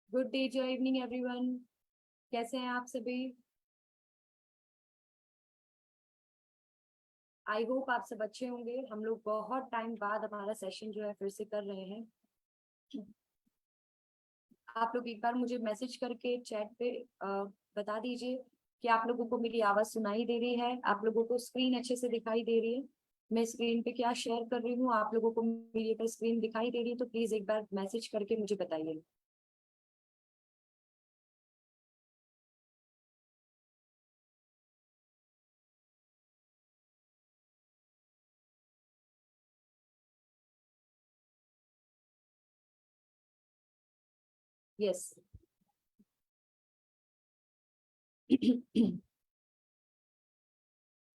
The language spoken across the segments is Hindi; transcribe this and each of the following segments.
गुड डे जो इवनिंग एवरीवन, कैसे हैं आप सभी। आई होप आप सब अच्छे होंगे। हम लोग बहुत टाइम बाद हमारा सेशन जो है फिर से कर रहे हैं। आप लोग एक बार मुझे मैसेज करके चैट पे बता दीजिए कि आप लोगों को मेरी आवाज सुनाई दे रही है, आप लोगों को स्क्रीन अच्छे से दिखाई दे रही है। मैं स्क्रीन पे क्या शेयर कर रही हूँ, आप लोगों को मेरी अगर स्क्रीन दिखाई दे रही है तो प्लीज एक बार मैसेज करके मुझे बताइए। यस।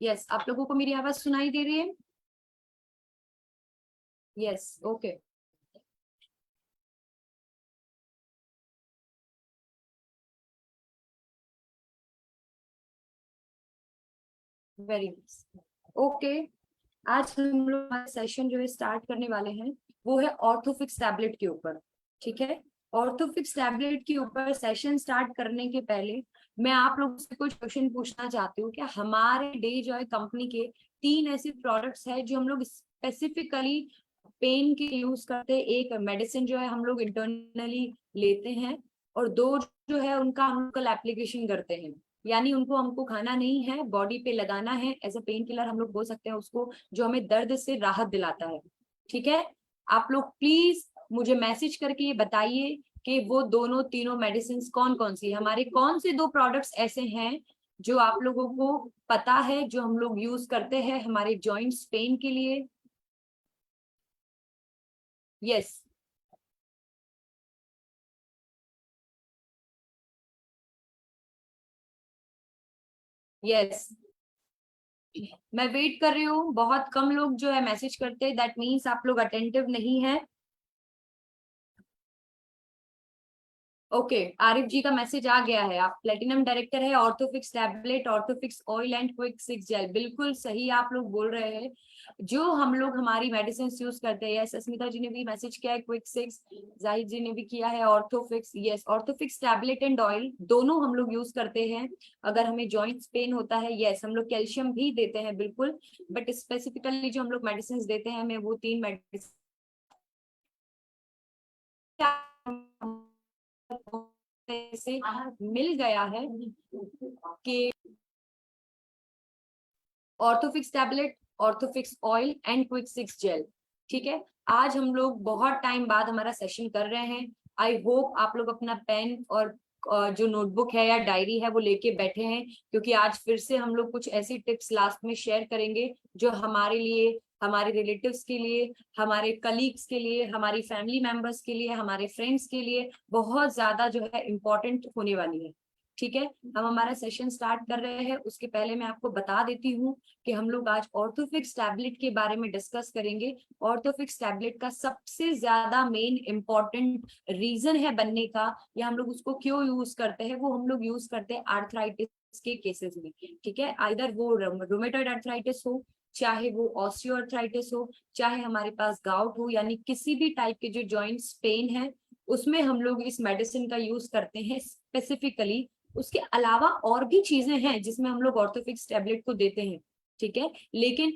यस, आप लोगों को मेरी आवाज सुनाई दे रही है। Yes, okay. Very nice. Okay, आज हम लोग हमारा सेशन जो है स्टार्ट करने वाले हैं, वो है ऑर्थोफिक्स टैबलेट के ऊपर। ठीक है, ऑर्थोफिक्स टैबलेट के ऊपर सेशन स्टार्ट करने के पहले मैं आप लोगों से कुछ क्वेश्चन पूछना चाहती हूँ कि हमारे डे जॉय कंपनी के 3 ऐसे प्रोडक्ट्स हैं जो हम लोग स्पेसिफिकली पेन के यूज करते हैं। एक मेडिसिन जो है हम लोग इंटरनली लेते हैं, और 2 जो है उनका हम लोग कल एप्लीकेशन करते हैं, यानी उनको हमको खाना नहीं है, बॉडी पे लगाना है। एज अ पेन किलर हम लोग बोल सकते हैं उसको, जो हमें दर्द से राहत दिलाता है। ठीक है, आप लोग प्लीज मुझे मैसेज करके ये बताइए कि वो दोनों तीनों मेडिसिन कौन कौन सी है, हमारे कौन से 2 प्रोडक्ट्स ऐसे हैं जो आप लोगों को पता है, जो हम लोग यूज करते हैं हमारे जॉइंट्स पेन के लिए। यस। यस, मैं वेट कर रही हूँ। बहुत कम लोग जो है मैसेज करते हैं, दैट मीन्स आप लोग अटेंटिव नहीं है। ओके, आरिफ जी का मैसेज आ गया है। आप प्लेटिनम डायरेक्टर है, Orthofix tablet, Orthofix oil and quick 6 gel. बिल्कुल सही आप लोग बोल रहे हैं, जो हम लोग हमारी मेडिसिन यूज करते हैं। यस, अस्मिता जी ने भी मैसेज किया है क्विक 6, जाहिद जी ने भी किया है ऑर्थोफिक्स। यस, ऑर्थोफिक्स टैबलेट एंड ऑयल दोनों हम लोग यूज करते हैं अगर हमें जॉइंट्स पेन होता है। यस, हम लोग कैल्शियम भी देते हैं बिल्कुल, बट स्पेसिफिकली जो हम लोग मेडिसिन देते हैं, हमें वो 3 मेडिसिन से मिल गया है कि Orthofix tablet, Orthofix oil and quick 6 gel. ठीक है, आज हम लोग बहुत टाइम बाद हमारा सेशन कर रहे हैं। आई होप आप लोग अपना पेन और जो नोटबुक है या डायरी है वो लेके बैठे हैं, क्योंकि आज फिर से हम लोग कुछ ऐसी टिप्स लास्ट में शेयर करेंगे जो हमारे लिए, हमारे रिलेटिव्स के लिए, हमारे कलीग्स के लिए, हमारी फैमिली मेंबर्स के लिए, हमारे फ्रेंड्स के लिए बहुत ज्यादा जो है इम्पोर्टेंट होने वाली है। ठीक है, हम हमारा सेशन स्टार्ट कर रहे हैं। उसके पहले मैं आपको बता देती हूँ कि हम लोग आज ऑर्थोफिक्स टैबलेट के बारे में डिस्कस करेंगे। ऑर्थोफिक्स टैबलेट का सबसे ज्यादा मेन इंपॉर्टेंट रीजन है बनने का, या हम लोग उसको क्यों यूज करते हैं, वो हम लोग यूज करते हैं आर्थराइटिस के केसेस में। ठीक है, आइदर वो रोमेटॉइड आर्थराइटिस हो, चाहे वो ऑस्टियोआर्थराइटिस हो, चाहे हमारे पास गाउट हो, यानी किसी भी टाइप के जो जॉइंट्स पेन है उसमें हम लोग इस मेडिसिन का यूज करते हैं स्पेसिफिकली। उसके अलावा और भी चीजें हैं जिसमें हम लोग ऑर्थोफिक्स टैबलेट को देते हैं। ठीक है, लेकिन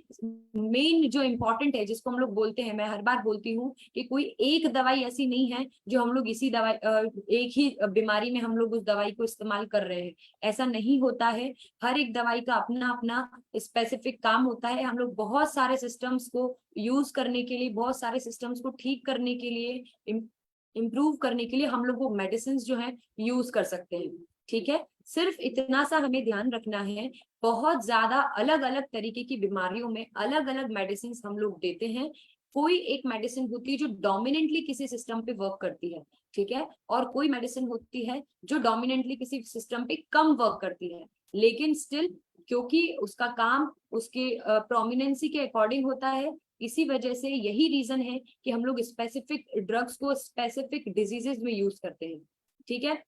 मेन जो इम्पोर्टेंट है, जिसको हम लोग बोलते हैं, मैं हर बार बोलती हूँ कि कोई एक दवाई ऐसी नहीं है जो हम लोग इसी दवाई एक ही बीमारी में हम लोग उस दवाई को इस्तेमाल कर रहे हैं। ऐसा नहीं होता है। हर एक दवाई का अपना अपना स्पेसिफिक काम होता है। हम लोग बहुत सारे सिस्टम्स को यूज करने के लिए, बहुत सारे सिस्टम्स को ठीक करने के लिए, इम्प्रूव करने के लिए हम लोग वो मेडिसिन जो है यूज कर सकते हैं। ठीक है, सिर्फ इतना सा हमें ध्यान रखना है, बहुत ज्यादा अलग अलग तरीके की बीमारियों में अलग अलग मेडिसिन हम लोग देते हैं। कोई एक मेडिसिन होती है जो डोमिनेंटली किसी सिस्टम पे वर्क करती है, ठीक है, और कोई मेडिसिन होती है जो डोमिनेंटली किसी सिस्टम पे कम वर्क करती है, लेकिन स्टिल क्योंकि उसका काम उसके प्रोमिनेंसी के अकॉर्डिंग होता है, इसी वजह से यही रीजन है कि हम लोग स्पेसिफिक ड्रग्स को स्पेसिफिक डिजीजेस में यूज करते हैं, ठीक है।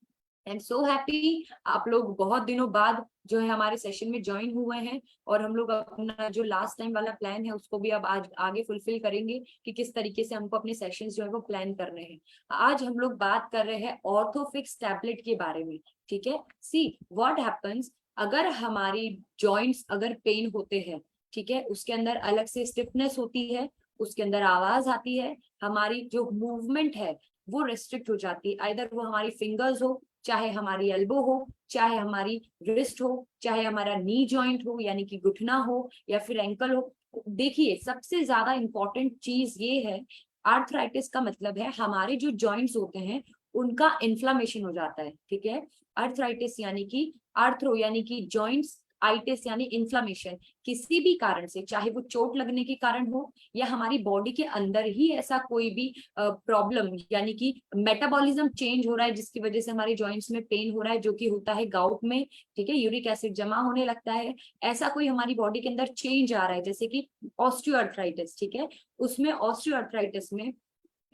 आई एम सो हैप्पी आप लोग बहुत दिनों बाद जो है हमारे सेशन में ज्वाइन हुए हैं, और हम लोग अपना जो लास्ट टाइम वाला प्लान है उसको भी अब आज आगे फुलफिल करेंगे कि किस तरीके से हमको अपने सेशंस जो है वो प्लान करने हैं। आज हम लोग बात कर रहे हैं ऑर्थोफिक्स टैबलेट के बारे में, ठीक है। सी व्हाट हैपेंस, अगर हमारी जॉइंट्स अगर पेन होते हैं, ठीक है, उसके अंदर अलग से स्टिफनेस होती है, उसके अंदर आवाज आती है, हमारी जो मूवमेंट है वो रेस्ट्रिक्ट हो जाती है, आइदर वो हमारी फिंगर्स हो, चाहे हमारी एल्बो हो, चाहे हमारी रिस्ट हो, चाहे हमारा नी जॉइंट हो यानी कि घुटना हो, या फिर एंकल हो। देखिए सबसे ज्यादा इंपॉर्टेंट चीज ये है, आर्थराइटिस का मतलब है हमारे जो जॉइंट्स होते हैं उनका इन्फ्लामेशन हो जाता है, ठीक है। आर्थराइटिस यानी कि आर्थ्रो यानी कि जॉइंट्स, आइटिस यानी इन्फ्लामेशन, किसी भी कारण से, चाहे वो चोट लगने के कारण हो या हमारी बॉडी के अंदर ही ऐसा कोई भी प्रॉब्लम यानी कि मेटाबॉलिज्म चेंज हो रहा है जिसकी वजह से हमारे जॉइंट्स में पेन हो रहा है, जो कि होता है गाउट में, ठीक है, यूरिक एसिड जमा होने लगता है, ऐसा कोई हमारी बॉडी के अंदर चेंज आ रहा है, जैसे कि ऑस्टियोआर्थराइटिस, ठीक है। उसमें ऑस्टियोआर्थराइटिस में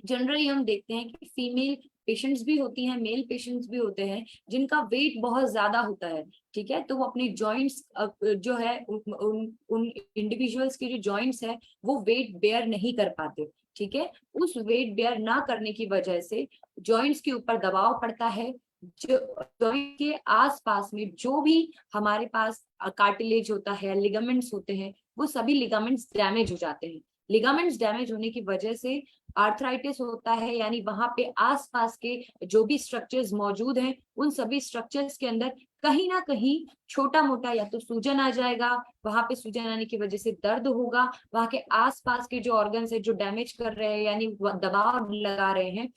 जनरली हम देखते हैं कि फीमेल पेशेंट्स भी होती हैं, मेल पेशेंट्स भी होते हैं जिनका वेट बहुत ज्यादा होता है, ठीक है, तो वो अपनी जॉइंट्स जो है उन इंडिविजुअल्स के जो जॉइंट्स है वो वेट बेयर नहीं कर पाते, ठीक है। उस वेट बेयर ना करने की वजह से जॉइंट्स के ऊपर दबाव पड़ता है, जो जॉइंट के आसपास में जो भी हमारे पास कार्टिलेज होता है, लिगामेंट्स होते हैं, वो सभी लिगामेंट्स डैमेज हो जाते हैं। लिगामेंट्स डैमेज होने की वजह से आर्थराइटिस होता है, यानी वहां पे आसपास के जो भी स्ट्रक्चर्स मौजूद हैं उन सभी स्ट्रक्चर्स के अंदर कहीं ना कहीं छोटा मोटा या तो सूजन आ जाएगा, वहां पे सूजन आने की वजह से दर्द होगा, वहां के आसपास के जो ऑर्गन्स है जो डैमेज कर रहे हैं यानी दबाव लगा रहे हैं,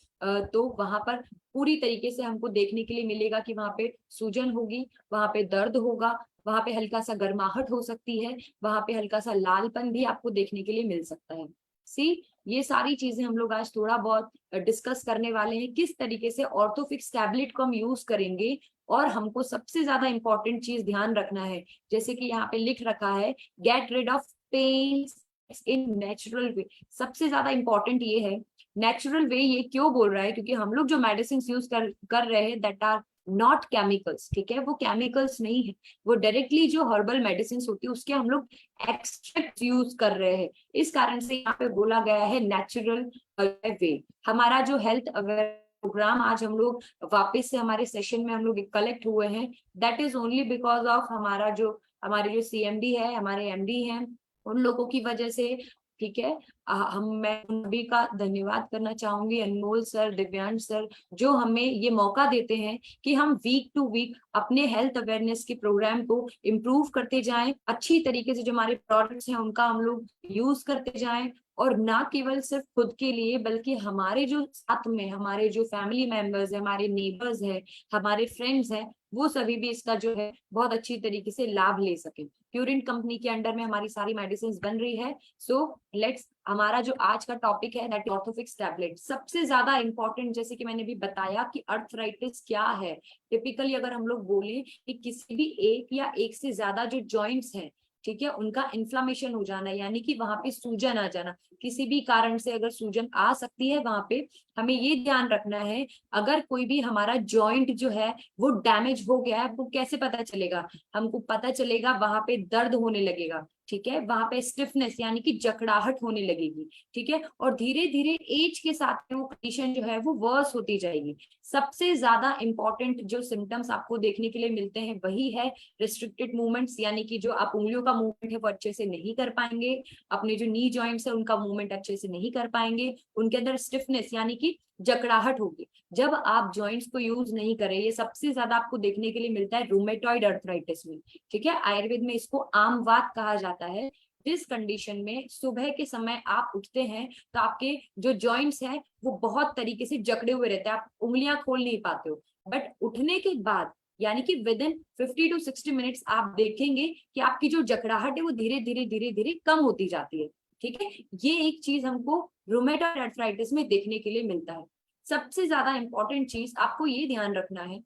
तो वहां पर पूरी तरीके से हमको देखने के लिए मिलेगा कि वहां पे सूजन होगी, वहां पे दर्द होगा, वहां पे हल्का सा गर्माहट हो सकती है, वहां पे हल्का सा लालपन भी आपको देखने के लिए मिल सकता है। सी ये सारी चीजें हम लोग आज थोड़ा बहुत डिस्कस करने वाले हैं, किस तरीके से ऑर्थोफिक्स टैबलेट को हम यूज करेंगे। और हमको सबसे ज्यादा इंपॉर्टेंट चीज ध्यान रखना है, जैसे कि यहाँ पे लिख रखा है, get rid of pain in natural way. सबसे ज्यादा इंपॉर्टेंट ये है नेचुरल वे, ये क्यों बोल रहा है, क्योंकि हम लोग जो मेडिसिन यूज कर रहे हैं दैट आर नॉट केमिकल्स, ठीक है, वो केमिकल्स नहीं है, वो डायरेक्टली जो हर्बल मेडिसिन होती है उसके हम लोग एक्सट्रैक्ट यूज कर रहे हैं, इस कारण से यहाँ पे बोला गया है नेचुरल वे। हमारा जो हेल्थ अवेयर प्रोग्राम आज हम लोग वापस से हमारे सेशन में हम लोग कलेक्ट हुए हैं, that is only because of हमारे जो सीएमडी है, हमारे एमडी हैं, उन लोगों की वजह से, ठीक है। मैं उन सभी का धन्यवाद करना चाहूंगी, अनमोल सर, दिव्यांश सर, जो हमें ये मौका देते हैं कि हम वीक टू वीक अपने हेल्थ अवेयरनेस के प्रोग्राम को इम्प्रूव करते जाएं, अच्छी तरीके से जो हमारे प्रोडक्ट्स हैं उनका हम लोग यूज करते जाएं, और ना केवल सिर्फ खुद के लिए बल्कि हमारे जो साथ में हमारे जो फैमिली मेंबर्स है, हमारे नेबर्स है, हमारे फ्रेंड्स हैं, वो सभी भी इसका जो है बहुत अच्छी तरीके से लाभ ले सके। प्यूरिन कंपनी के अंडर में हमारी सारी मेडिसिन बन रही है। सो लेट्स, हमारा जो आज का टॉपिक है दैट ऑर्थोफिक्स टैबलेट, सबसे ज्यादा इंपॉर्टेंट, जैसे कि मैंने भी बताया कि अर्थराइटिस क्या है। टिपिकली अगर हम लोग बोले कि किसी भी एक या एक से ज्यादा जो जॉइंट्स हैं, ठीक है, उनका इन्फ्लामेशन हो जाना यानी कि वहां पे सूजन आ जाना, किसी भी कारण से अगर सूजन आ सकती है वहां पे, हमें ये ध्यान रखना है, अगर कोई भी हमारा जॉइंट जो है वो डैमेज हो गया है, वो कैसे पता चलेगा, हमको पता चलेगा वहां पे दर्द होने लगेगा, ठीक है, वहां पे स्टिफनेस यानी कि जकड़ाहट होने लगेगी, ठीक है, और धीरे धीरे एज के साथ में वो कंडीशन जो है वो वर्स होती जाएगी। सबसे ज्यादा इंपॉर्टेंट जो सिम्टम्स आपको देखने के लिए मिलते हैं वही है रिस्ट्रिक्टेड मूवमेंट्स, यानी कि जो आप उंगलियों का मूवमेंट है वो अच्छे से नहीं कर पाएंगे, अपने जो नी जॉइंट्स है उनका मूवमेंट अच्छे से नहीं कर पाएंगे, उनके अंदर स्टिफनेस यानी कि जकड़ाहट होगी। जब आप जॉइंट्स को यूज नहीं करें, ये सबसे ज्यादा आपको देखने के लिए मिलता है रूमेटॉइड अर्थराइटिस में, ठीक है, आयुर्वेद में इसको आम वात कहा जाता है। जिस कंडीशन में सुबह के समय आप उठते हैं तो आपके जो जॉइंट्स हैं वो बहुत तरीके से जकड़े हुए रहते हैं, आप उंगलियां खोल नहीं पाते हो, बट उठने के बाद यानी कि विद इन 50 to 60 मिनट्स आप देखेंगे कि आपकी जो जकड़ाहट है वो धीरे धीरे धीरे धीरे कम होती जाती है, ठीक है, ये एक चीज हमको रूमेटॉइड अर्थराइटिस में देखने के लिए मिलता है। सबसे ज्यादा इंपॉर्टेंट चीज आपको ये ध्यान रखना है,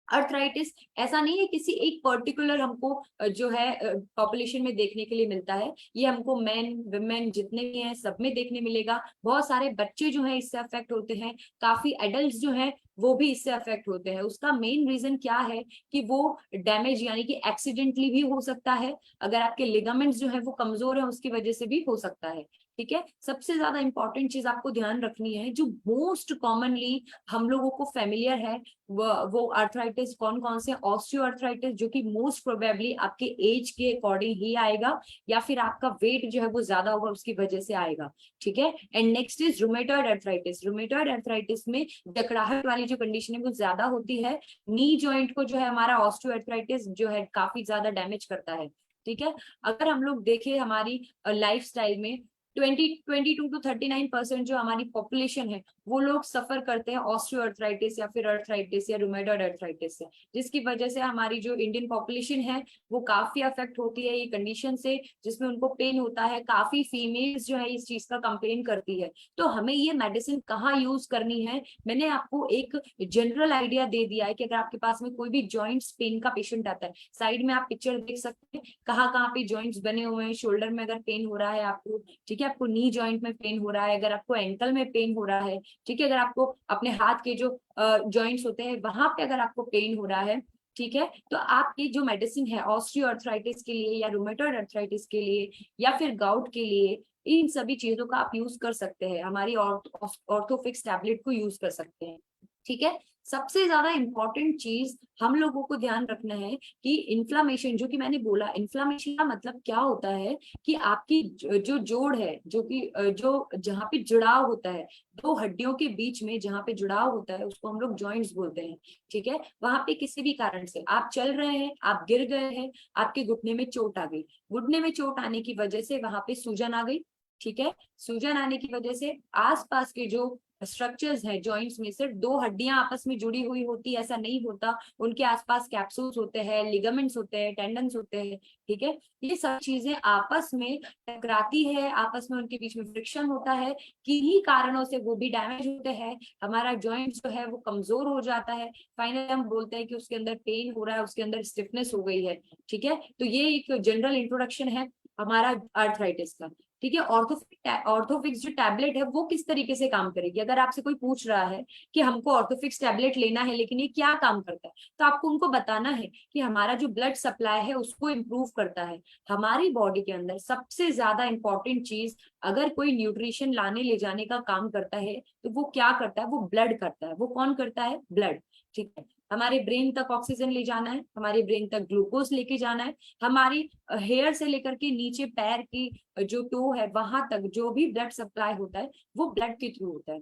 अर्थराइटिस ऐसा नहीं है किसी एक पर्टिकुलर हमको जो है पॉपुलेशन में देखने के लिए मिलता है, ये हमको मेन वुमेन जितने भी हैं सब में देखने मिलेगा। बहुत सारे बच्चे जो हैं इससे अफेक्ट होते हैं, काफी एडल्ट्स जो हैं वो भी इससे अफेक्ट होते हैं। उसका मेन रीजन क्या है कि वो डैमेज यानी कि एक्सीडेंटली भी हो सकता है, अगर आपके लिगामेंट्स जो है वो कमजोर है उसकी वजह से भी हो सकता है। ठीक है, सबसे ज्यादा इंपॉर्टेंट चीज आपको ध्यान रखनी है, जो मोस्ट कॉमनली हम लोगों को फेमिलियर है वो अर्थराइटिस कौन कौन से, ऑस्टियो अर्थराइटिस जो कि मोस्ट प्रोबेबली आपके एज के अकॉर्डिंग ही आएगा, या फिर आपका वेट जो है वो ज्यादा होगा उसकी वजह से आएगा। ठीक है, and next is rheumatoid arthritis. Rheumatoid arthritis में जकड़ाहट वाली जो कंडीशन है वो ज्यादा होती है। नी जॉइंट को जो है हमारा ऑस्टियो अर्थराइटिस जो है काफी ज्यादा डैमेज करता है। ठीक है, अगर हम लोग देखें हमारी लाइफ स्टाइल में 22 to 39% जो हमारी पॉपुलेशन है वो लोग सफर करते हैं ऑस्टियोआर्थराइटिस या फिर अर्थराइटिस या रूमेटॉइड अर्थराइटिस से, जिसकी वजह से हमारी जो इंडियन पॉपुलेशन है वो काफी अफेक्ट होती है ये कंडीशन से, जिसमें उनको पेन होता है। काफी फीमेल्स जो है इस चीज का कंप्लेन करती है। तो हमें ये मेडिसिन कहाँ यूज करनी है, मैंने आपको एक जनरल आइडिया दे दिया है कि अगर आपके पास में कोई भी जॉइंट्स पेन का पेशेंट आता है, साइड में आप पिक्चर देख सकते हैं कहाँ कहाँ पे जॉइंट्स बने हुए हैं। शोल्डर में अगर पेन हो रहा है आपको, ठीक है, आपको नी जॉइंट में पेन हो रहा है, अगर आपको एंकल में पेन हो रहा है, ठीक है, अगर आपको अपने हाथ के जो जॉइंट्स होते हैं वहां पे अगर आपको पेन हो रहा है, ठीक है, तो आपकी जो मेडिसिन है ऑस्टियो अर्थराइटिस के लिए या रूमेटॉइड अर्थराइटिस के लिए या फिर गाउट के लिए, इन सभी चीजों का आप यूज कर सकते हैं, हमारी ऑर्थोफिक्स टैबलेट को यूज कर सकते हैं। ठीक है, सबसे ज्यादा इंपॉर्टेंट चीज हम लोगों को ध्यान रखना है कि इन्फ्लामेशन, जो कि मैंने बोला इन्फ्लामेशन का मतलब क्या होता है कि आपकी जो जोड़ है, जो कि जो जहाँ पे जुड़ाव होता है दो हड्डियों के बीच में, जहाँ पे जुड़ाव होता है उसको हम लोग जॉइंट्स बोलते हैं। ठीक है, वहां पे किसी भी कारण से आप चल रहे हैं, आप गिर गए हैं, आपके घुटने में चोट आ गई, घुटने में चोट आने की वजह से वहां पे सूजन आ गई। ठीक है, सूजन आने की वजह से आसपास के जो स्ट्रक्चर्स हैं जॉइंट्स में, सिर्फ दो हड्डियां आपस में जुड़ी हुई होती है ऐसा नहीं होता, उनके आसपास कैप्सूल्स होते हैं, लिगामेंट्स होते हैं, टेंडन्स होते हैं। ठीक है, ये सब चीजें आपस में टकराती है, आपस में उनके बीच में फ्रिक्शन होता है, किन्हीं कारणों से वो भी डैमेज होते हैं, हमारा जॉइंट जो है वो कमजोर हो जाता है। फाइनली हम बोलते हैं कि उसके अंदर पेन हो रहा है, उसके अंदर स्टिफनेस हो गई है। ठीक है, तो ये एक जनरल इंट्रोडक्शन है हमारा अर्थराइटिस का। ठीक है, ऑर्थोफिक्स जो टैबलेट है वो किस तरीके से काम करेगी, अगर आपसे कोई पूछ रहा है कि हमको ऑर्थोफिक्स टैबलेट लेना है लेकिन ये क्या काम करता है, तो आपको उनको बताना है कि हमारा जो ब्लड सप्लाई है उसको इम्प्रूव करता है। हमारी बॉडी के अंदर सबसे ज्यादा इंपॉर्टेंट चीज अगर कोई न्यूट्रिशन लाने ले जाने का काम करता है तो वो क्या करता है, वो ब्लड करता है। वो कौन करता है, ब्लड। ठीक है, हमारे ब्रेन तक ऑक्सीजन ले जाना है, हमारे ब्रेन तक ग्लूकोज लेके जाना है, हमारी हेयर से लेकर के नीचे पैर की जो टो है वहां तक जो भी ब्लड सप्लाई होता है वो ब्लड के थ्रू होता है।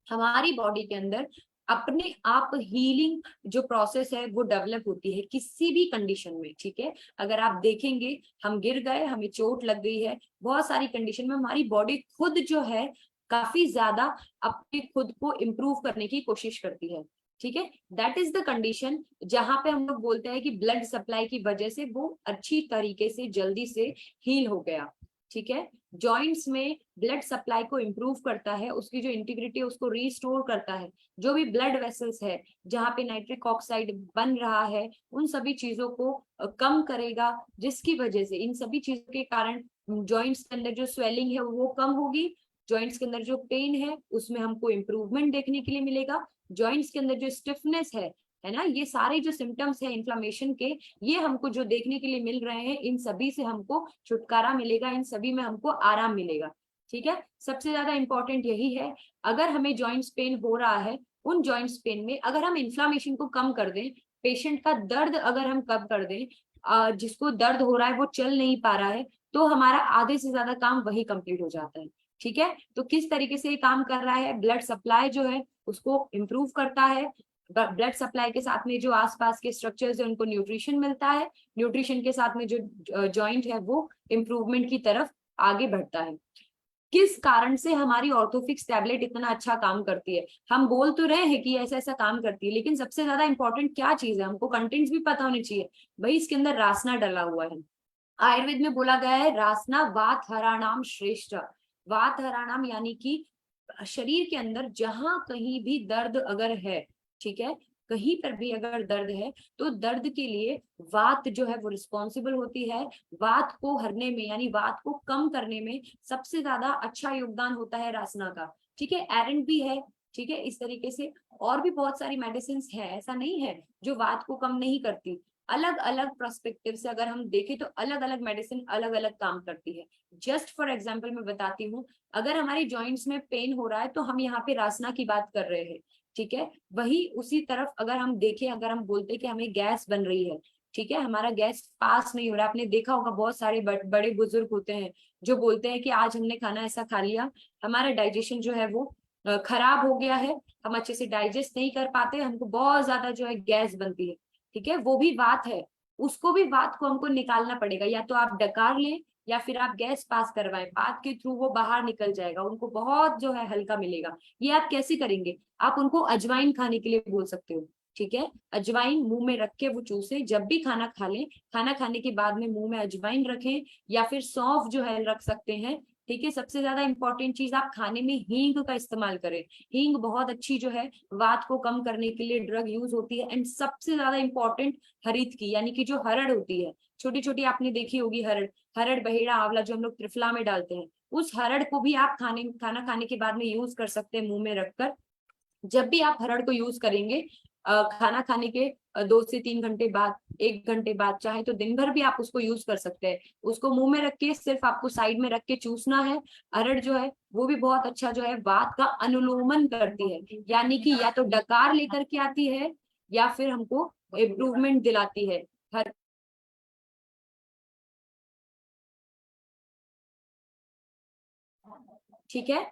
हमारी बॉडी के अंदर अपने आप हीलिंग जो प्रोसेस है वो डेवलप होती है किसी भी कंडीशन में। ठीक है, अगर आप देखेंगे हम गिर गए, हमें चोट लग गई है, बहुत सारी कंडीशन में हमारी बॉडी खुद जो है काफी ज्यादा अपने खुद को इम्प्रूव करने की कोशिश करती है। ठीक है, दैट इज द कंडीशन जहां पे हम लोग बोलते हैं कि ब्लड सप्लाई की वजह से वो अच्छी तरीके से जल्दी से हील हो गया। ठीक है, जॉइंट्स में ब्लड सप्लाई को इम्प्रूव करता है, उसकी जो इंटीग्रिटी है उसको रिस्टोर करता है। जो भी ब्लड वेसल्स है जहाँ पे नाइट्रिक ऑक्साइड बन रहा है उन सभी चीजों को कम करेगा, जिसकी वजह से इन सभी चीजों के कारण जॉइंट्स के अंदर जो स्वेलिंग है वो कम होगी, जॉइंट्स के अंदर जो पेन है उसमें हमको इम्प्रूवमेंट देखने के लिए मिलेगा, जॉइंट्स के अंदर जो स्टिफनेस है ना, ये सारे जो सिम्टम्स है इन्फ्लामेशन के, ये हमको जो देखने के लिए मिल रहे हैं इन सभी से हमको छुटकारा मिलेगा, इन सभी में हमको आराम मिलेगा। ठीक है, सबसे ज्यादा इंपॉर्टेंट यही है, अगर हमें जॉइंट्स पेन हो रहा है उन जॉइंट्स पेन में अगर हम इन्फ्लामेशन को कम कर दें, पेशेंट का दर्द अगर हम कम कर दें, जिसको दर्द हो रहा है वो चल नहीं पा रहा है, तो हमारा आधे से ज्यादा काम वही कंप्लीट हो जाता है। ठीक है, तो किस तरीके से ये काम कर रहा है, ब्लड सप्लाई जो है उसको इम्प्रूव करता है, ब्लड सप्लाई के साथ में जो आसपास के स्ट्रक्चर्स है उनको न्यूट्रिशन मिलता है, न्यूट्रिशन के साथ में जो जॉइंट है वो इम्प्रूवमेंट की तरफ आगे बढ़ता है। किस कारण से हमारी ऑर्थोफिक्स टैबलेट इतना अच्छा काम करती है, हम बोल तो रहे हैं कि ऐसा ऐसा काम करती है, लेकिन सबसे ज्यादा इंपॉर्टेंट क्या चीज है, हमको कंटेंट्स भी पता होने चाहिए। भाई इसके अंदर रासना डला हुआ है, आयुर्वेद में बोला गया है रासना वात हराणाम श्रेष्ठ, वात हराणाम यानी कि शरीर के अंदर जहां कहीं भी दर्द अगर है, ठीक है, कहीं पर भी अगर दर्द है तो दर्द के लिए वात जो है वो रिस्पॉन्सिबल होती है। वात को हरने में यानी वात को कम करने में सबसे ज्यादा अच्छा योगदान होता है रासना का, ठीक है। एरेंट भी है, ठीक है। इस तरीके से और भी बहुत सारी मेडिसिन है, ऐसा नहीं है जो वात को कम नहीं करती। अलग अलग पर्सपेक्टिव से अगर हम देखें तो अलग अलग मेडिसिन अलग अलग काम करती है। जस्ट फॉर एग्जाम्पल मैं बताती हूँ, अगर हमारी जॉइंट्स में पेन हो रहा है तो हम यहाँ पे रासना की बात कर रहे हैं, ठीक है। वही उसी तरफ अगर हम देखें, अगर हम बोलते हैं कि हमें गैस बन रही है, ठीक है, हमारा गैस पास नहीं हो रहा, आपने देखा होगा बहुत सारे बड़े बुजुर्ग होते हैं जो बोलते हैं कि आज हमने खाना ऐसा खा लिया, हमारा डाइजेशन जो है वो खराब हो गया है, हम अच्छे से डाइजेस्ट नहीं कर पाते, हमको बहुत ज्यादा जो है गैस बनती है, ठीक है। वो भी बात है, उसको भी बात को हमको निकालना पड़ेगा, या तो आप डकार लें या फिर आप गैस पास करवाएं, पात के थ्रू वो बाहर निकल जाएगा, उनको बहुत जो है हल्का मिलेगा। ये आप कैसे करेंगे, आप उनको अजवाइन खाने के लिए बोल सकते हो, ठीक है। अजवाइन मुंह में रख के वो चूसे, जब भी खाना खा लें, खाना खाने के बाद में मुंह में अजवाइन रखें, या फिर सौंफ जो है रख सकते हैं, ठीक है। सबसे ज्यादा इंपॉर्टेंट चीज, आप खाने में हींग का इस्तेमाल करें। हींग बहुत अच्छी जो है वात को कम करने के लिए ड्रग यूज होती है। एंड सबसे ज्यादा इंपॉर्टेंट हरित की, यानी कि जो हरड़ होती है, छोटी छोटी आपने देखी होगी हरड़, हरड़ बहेड़ा आंवला जो हम लोग त्रिफला में डालते हैं, उस हरड़ को भी आप खाना खाने के बाद में यूज कर सकते हैं मुंह में रखकर। जब भी आप हरड़ को यूज करेंगे खाना खाने के 2 से 3 घंटे बाद, 1 घंटे बाद, चाहे तो दिन भर भी आप उसको यूज कर सकते हैं। उसको मुंह में रख के सिर्फ आपको साइड में रख के चूसना है। हरड़ जो है वो भी बहुत अच्छा जो है वात का अनुलोमन करती है, यानी कि या तो डकार लेकर के आती है या फिर हमको इम्प्रूवमेंट दिलाती है। हर ठीक है।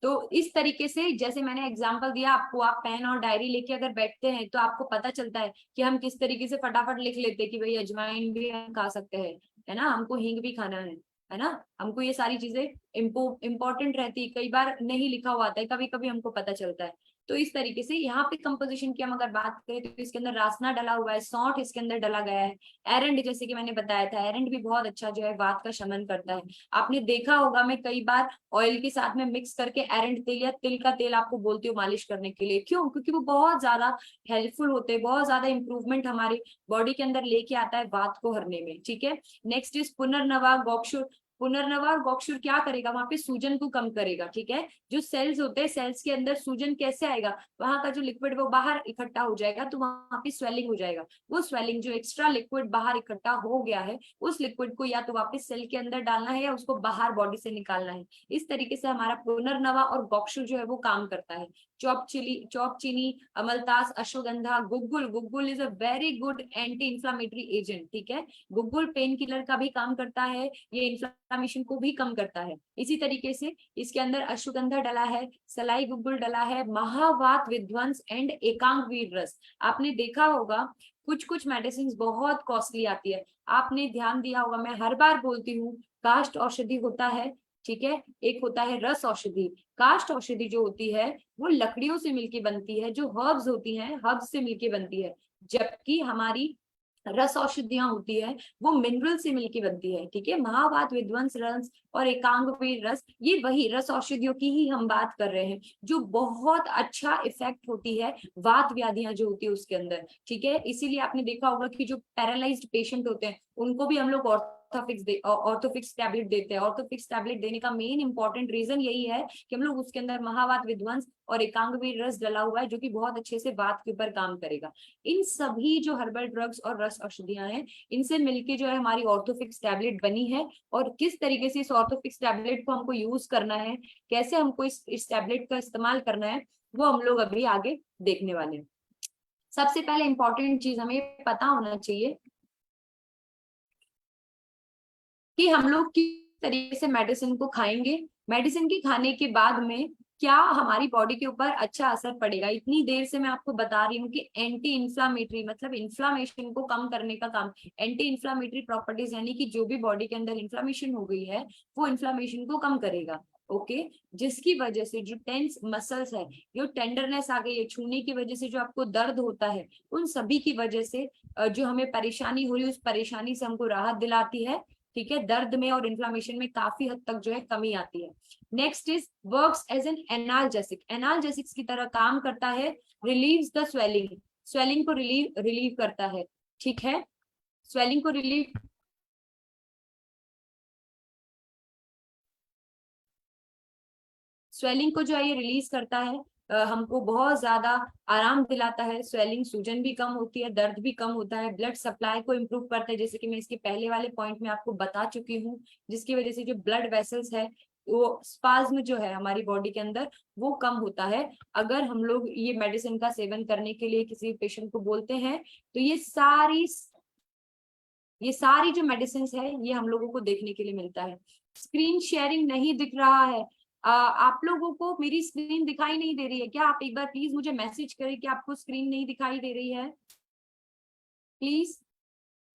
तो इस तरीके से जैसे मैंने एग्जांपल दिया आपको, आप पेन और डायरी लेके अगर बैठते हैं तो आपको पता चलता है कि हम किस तरीके से फटाफट लिख लेते हैं कि भाई अजवाइन भी हम खा सकते हैं, है ना, हमको हींग भी खाना है ना। हमको ये सारी चीजें इंपॉर्टेंट रहती है, कई बार नहीं लिखा हुआ आता है, कभी कभी हमको पता चलता है। तो इस तरीके से यहाँ पे कंपोजिशन की हम अगर बात करें तो इसके अंदर रासना डला हुआ है, सौंठ इसके अंदर डला गया है, एरंड जैसे कि मैंने बताया था, एरंड भी बहुत अच्छा जो है वात का शमन करता है। आपने देखा होगा मैं कई बार ऑयल के साथ में मिक्स करके एरंड तेल या तिल का तेल आपको बोलती हूँ मालिश करने के लिए, क्यों, क्योंकि वो बहुत ज्यादा हेल्पफुल होते हैं, बहुत ज्यादा इंप्रूवमेंट हमारी बॉडी के अंदर लेके आता है वात को हरने में, ठीक है। नेक्स्ट इज पुनर्नवा गौक्षुर। पुनर्नवा और गौक्षुर क्या करेगा, वहां पे सूजन को कम करेगा, ठीक है। जो सेल्स होते हैं, सेल्स के अंदर सूजन कैसे आएगा, वहां का जो लिक्विड वो बाहर इकट्ठा हो जाएगा, तो वहां पे स्वेलिंग हो जाएगा। वो स्वेलिंग जो एक्स्ट्रा लिक्विड बाहर इकट्ठा हो गया है, उस लिक्विड को या तो वापस सेल के अंदर डालना है या उसको बाहर बॉडी से निकालना है। इस तरीके से हमारा पुनर्नवा और गौक्षु जो है वो काम करता है। चौप चीनी, अमलतास, अश्वगंधा, गुग्गुल, guggul is a very good anti inflammatory agent, ठीक है। गुग्गुल पेन किलर का भी काम करता है, ये इंफ्लामेशन को भी कम करता है। इसी तरीके से इसके अंदर अश्वगंधा डला है, सलाई गुग्गुल डला है, महावात विध्वंस एंड एकांग वीर रस। आपने देखा होगा कुछ कुछ मेडिसिन बहुत कॉस्टली आती है, आपने ध्यान दिया होगा, मैं हर बार बोलती हूँ, काष्ठ औषधि होता है, ठीक है, एक होता है रस औषधि। काष्ठ औषधि जो होती है वो लकड़ियों से मिलके बनती है, जो हर्ब्स होती हैं हर्ब्स से मिलके बनती है, जबकि हमारी रस औषधियां होती है वो मिनरल से मिलके बनती है, ठीक है। महावात विध्वंस रस और एकांगवीर रस, ये वही रस औषधियों की ही हम बात कर रहे हैं, जो बहुत अच्छा इफेक्ट होती है वात व्याधियां जो होती है उसके अंदर, ठीक है। इसीलिए आपने देखा होगा कि जो पैरालाइज्ड पेशेंट होते हैं उनको भी हम लोग ऑर्थोफिक्स टैबलेट देते हैं। ऑर्थोफिक्स टैबलेट देने का मेन इंपॉर्टेंट रीजन यही है कि हम लोग उसके अंदर महावात विध्वंस और एकांगवीर रस डला हुआ है, जो कि बहुत अच्छे से वात के ऊपर काम करेगा। इन सभी जो हर्बल ड्रग्स और रस औषधियां हैं, इनसे मिलके जो है हमारी ऑर्थोफिक्स टैबलेट बनी है। और किस तरीके से इस ऑर्थोफिक्स टैबलेट को हमको यूज करना है, कैसे हमको इस टैबलेट का इस्तेमाल करना है, वो हम लोग अभी आगे देखने वाले हैं। सबसे पहले इंपॉर्टेंट चीज हमें पता होना चाहिए कि हम लोग किस तरीके से मेडिसिन को खाएंगे, मेडिसिन के खाने के बाद में क्या हमारी बॉडी के ऊपर अच्छा असर पड़ेगा। इतनी देर से मैं आपको बता रही हूँ कि एंटी इंफ्लामेटरी मतलब इन्फ्लामेशन को कम करने का काम, एंटी इंफ्लामेटरी प्रॉपर्टीज यानी कि जो भी बॉडी के अंदर इन्फ्लामेशन हो गई है वो इन्फ्लामेशन को कम करेगा, ओके। जिसकी वजह से जो टेंस मसल्स है, जो टेंडरनेस आ गई है, छूने की वजह से जो आपको दर्द होता है, उन सभी की वजह से जो हमें परेशानी हो रही है उस परेशानी से हमको राहत दिलाती है। ठीक है, दर्द में और इन्फ्लामेशन में काफी हद तक जो है कमी आती है। Next is works as an analgesic, analgesics की तरह काम करता है, रिलीव्स द स्वेलिंग, स्वेलिंग को रिलीव रिलीव करता है, ठीक है, स्वेलिंग को रिलीव, स्वेलिंग को जो है ये रिलीज करता है, हमको बहुत ज्यादा आराम दिलाता है, स्वेलिंग सूजन भी कम होती है, दर्द भी कम होता है, ब्लड सप्लाई को इम्प्रूव करता है, जैसे कि मैं इसके पहले वाले पॉइंट में आपको बता चुकी हूँ, जिसकी वजह से जो ब्लड वेसल्स है वो स्पाज्म जो है हमारी बॉडी के अंदर वो कम होता है। अगर हम लोग ये मेडिसिन का सेवन करने के लिए किसी पेशेंट को बोलते हैं तो ये सारी जो मेडिसिन है ये हम लोगों को देखने के लिए मिलता है। स्क्रीन शेयरिंग नहीं दिख रहा है, आप लोगों को मेरी स्क्रीन दिखाई नहीं दे रही है क्या? आप एक बार प्लीज मुझे मैसेज करें कि आपको स्क्रीन नहीं दिखाई दे रही है, प्लीज।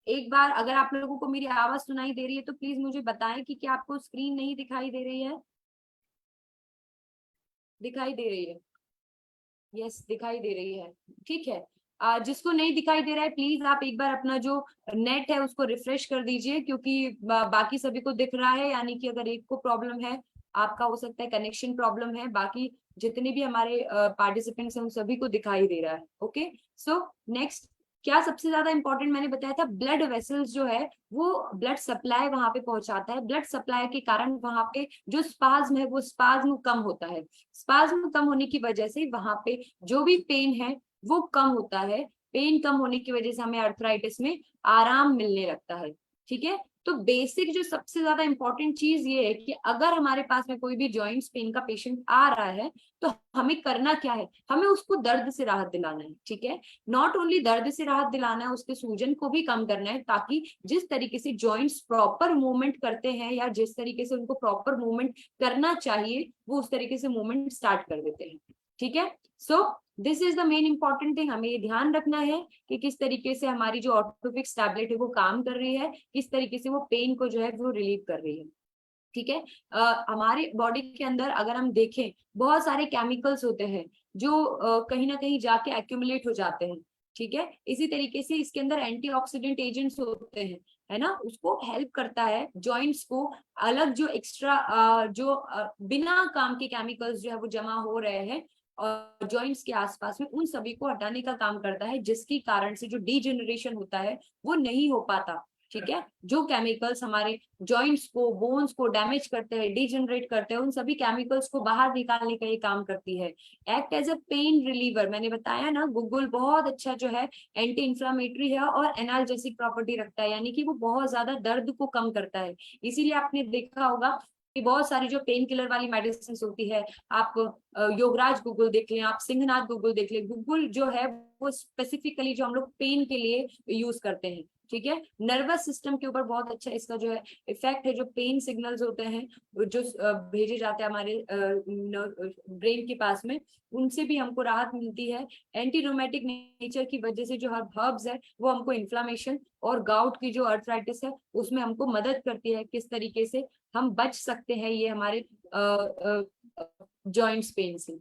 एक बार अगर आप लोगों को मेरी आवाज सुनाई दे रही है तो प्लीज मुझे बताएं कि क्या आपको स्क्रीन नहीं दिखाई दे रही है? दिखाई दे रही है? यस, दिखाई दे रही है, ठीक है। जिसको नहीं दिखाई दे रहा है प्लीज आप एक बार अपना जो नेट है उसको रिफ्रेश कर दीजिए, क्योंकि बाकी सभी को दिख रहा है, यानी कि अगर एक को प्रॉब्लम है, आपका हो सकता है कनेक्शन प्रॉब्लम है, बाकी जितने भी हमारे पार्टिसिपेंट्स हैं उन सभी को दिखाई दे रहा है। ओके, सो नेक्स्ट, क्या सबसे ज्यादा इंपॉर्टेंट मैंने बताया था, ब्लड वेसल्स जो है वो ब्लड सप्लाई वहां पे पहुंचाता है, ब्लड सप्लाई के कारण वहां पे जो स्पाज्म है वो स्पाज्म कम होता है, स्पाज्म कम होने की वजह से वहां पे जो भी पेन है वो कम होता है, पेन कम होने की वजह से हमें अर्थराइटिस में आराम मिलने लगता है, ठीक है। तो बेसिक जो सबसे ज्यादा इंपॉर्टेंट चीज ये है कि अगर हमारे पास में कोई भी जॉइंट्स पेन का पेशेंट आ रहा है तो हमें करना क्या है, हमें उसको दर्द से राहत दिलाना है, ठीक है। नॉट ओनली दर्द से राहत दिलाना है, उसके सूजन को भी कम करना है, ताकि जिस तरीके से जॉइंट्स प्रॉपर मूवमेंट करते हैं या जिस तरीके से उनको प्रॉपर मूवमेंट करना चाहिए वो उस तरीके से मूवमेंट स्टार्ट कर देते हैं, ठीक है। So this is the main important thing, हमें ये ध्यान रखना है कि किस तरीके से हमारी जो ऑर्थोफिक्स टैबलेट है वो काम कर रही है, किस तरीके से वो पेन को जो है वो रिलीव कर रही है, ठीक है। हमारे बॉडी के अंदर अगर हम देखें बहुत सारे केमिकल्स होते हैं जो कहीं ना कहीं जाके एक्यूमुलेट हो जाते हैं, ठीक है। इसी तरीके से इसके अंदर एंटीऑक्सीडेंट एजेंट्स होते हैं, है ना, उसको हेल्प करता है जॉइंट्स को अलग जो एक्स्ट्रा बिना काम के केमिकल्स जो है वो जमा हो रहे हैं और जॉइंट्स के आसपास में उन सभी को हटाने का काम करता है, जिसके कारण से जो डीजेनरेशन होता है वो नहीं हो पाता, ठीक है। जो केमिकल्स हमारे जॉइंट्स को बोन्स को डैमेज करते हैं, डिजनरेट करते हैं, उन सभी केमिकल्स को बाहर निकालने का ये काम करती है। Act as a pain reliever, मैंने बताया ना गूगल बहुत अच्छा जो है एंटी इंफ्लामेटरी है और एनाल्जेसिक प्रॉपर्टी रखता है, यानी कि वो बहुत ज्यादा दर्द को कम करता है। इसीलिए आपने देखा होगा कि बहुत सारी जो पेन किलर वाली मेडिसिन होती है, आप योगराज गूगल देख लें, आप सिंहनाथ गूगल देख लें, गूगल जो है वो स्पेसिफिकली जो हम लोग पेन के लिए यूज करते हैं, ठीक है। नर्वस सिस्टम के ऊपर बहुत अच्छा इसका जो है इफेक्ट है, जो पेन सिग्नल्स होते हैं जो भेजे जाते हैं हमारे ब्रेन के पास में, उनसे भी हमको राहत मिलती है। एंटी रोमेटिक नेचर की वजह से जो हर्ब्स है वो हमको इन्फ्लामेशन और गाउट की जो अर्थराइटिस है उसमें हमको मदद करती है, किस तरीके से हम बच सकते हैं ये हमारे जॉइंट्स पेन से,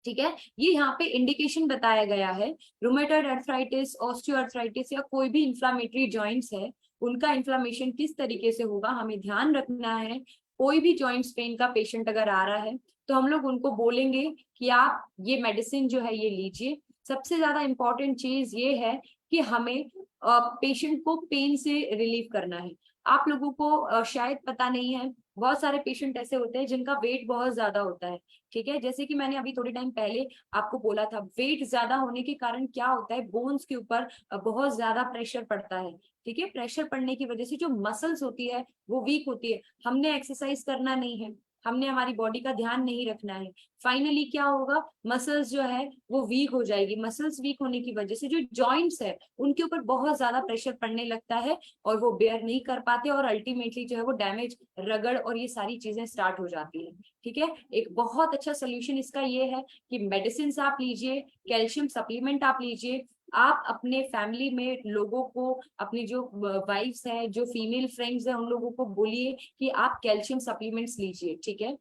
ठीक है। ये यहाँ पे इंडिकेशन बताया गया है, रूमेटॉइड अर्थराइटिस, ऑस्टियोआर्थराइटिस या कोई भी इंफ्लामेटरी जॉइंट्स है उनका इन्फ्लामेशन किस तरीके से होगा हमें ध्यान रखना है। कोई भी जॉइंट्स पेन का पेशेंट अगर आ रहा है तो हम लोग उनको बोलेंगे कि आप ये मेडिसिन जो है ये लीजिए। सबसे ज्यादा इंपॉर्टेंट चीज ये है कि हमें पेशेंट को पेन से रिलीव करना है। आप लोगों को शायद पता नहीं है, बहुत सारे पेशेंट ऐसे होते हैं जिनका वेट बहुत ज्यादा होता है, ठीक है। जैसे कि मैंने अभी थोड़े टाइम पहले आपको बोला था, वेट ज्यादा होने के कारण क्या होता है, बोन्स के ऊपर बहुत ज्यादा प्रेशर पड़ता है, ठीक है। प्रेशर पड़ने की वजह से जो मसल्स होती है वो वीक होती है, हमने एक्सरसाइज करना नहीं है, हमने हमारी बॉडी का ध्यान नहीं रखना है, फाइनली क्या होगा, मसल्स जो है वो वीक हो जाएगी, मसल्स वीक होने की वजह से जो जॉइंट्स है उनके ऊपर बहुत ज्यादा प्रेशर पड़ने लगता है और वो बेयर नहीं कर पाते और अल्टीमेटली जो है वो डैमेज, रगड़ और ये सारी चीजें स्टार्ट हो जाती है, ठीक है। एक बहुत अच्छा सोल्यूशन इसका ये है कि मेडिसिन आप लीजिए, कैल्शियम सप्लीमेंट आप लीजिए, आप अपने फैमिली में लोगों को, अपनी जो वाइफ्स है, जो फीमेल फ्रेंड्स है, उन लोगों को बोलिए कि आप कैल्शियम सप्लीमेंट्स लीजिए, ठीक है।